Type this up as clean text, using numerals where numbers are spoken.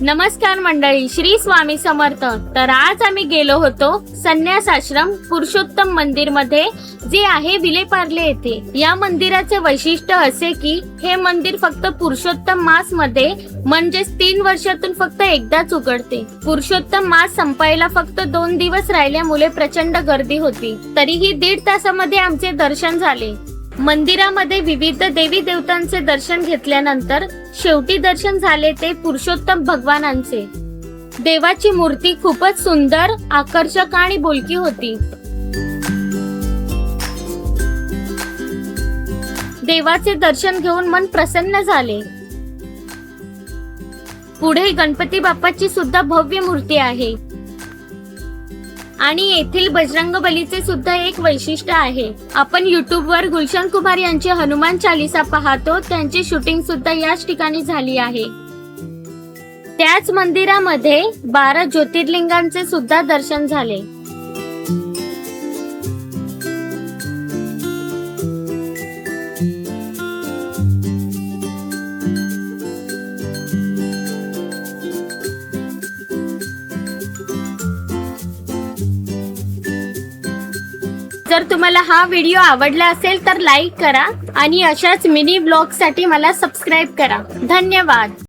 नमस्कार मंडळी, श्री स्वामी समर्थ। तर आज आम्ही गेलो होतो संन्यास आश्रम पुरुषोत्तम मंदिर मध्ये, जे आहे विलेपार्ले येथे। या मंदिराचे वैशिष्ट्य असे की हे मंदिर फक्त पुरुषोत्तम मास मध्ये म्हणजेच 3 वर्षातून फक्त एकदाच उघडते। पुरुषोत्तम मास संपायला फक्त 2 दिवस राहिल्यामुळे प्रचंड गर्दी होती, तरीही 1.5 तासामध्ये आमचे दर्शन झाले। मंदिरामध्ये विविध देवी देवतांचे दर्शन घेतल्यानंतर शेवटी दर्शन झाले ते पुरुषोत्तम भगवानांचे। देवाची मूर्ती खूपच सुंदर, आकर्षक आणि बोलकी होती। देवाचे दर्शन घेऊन मन प्रसन्न झाले। पुढे गणपती बाप्पाची सुद्धा भव्य मूर्ती आहे आणि येथील बजरंगबलीचे सुद्धा एक वैशिष्ट्य आहे। आपण YouTube वर गुलशन कुमार यांची हनुमान चालीसा पाहतो, त्यांची शूटिंग सुद्धा याच ठिकाणी झाली आहे। त्याच मंदिरामध्ये 12 ज्योतिर्लिंगांचे सुद्धा दर्शन झाले। जर तुम्हाला हा व्हिडिओ आवडला असेल तर लाईक करा आणि अशाच मिनी ब्लॉग साठी मला सबस्क्राइब करा। धन्यवाद।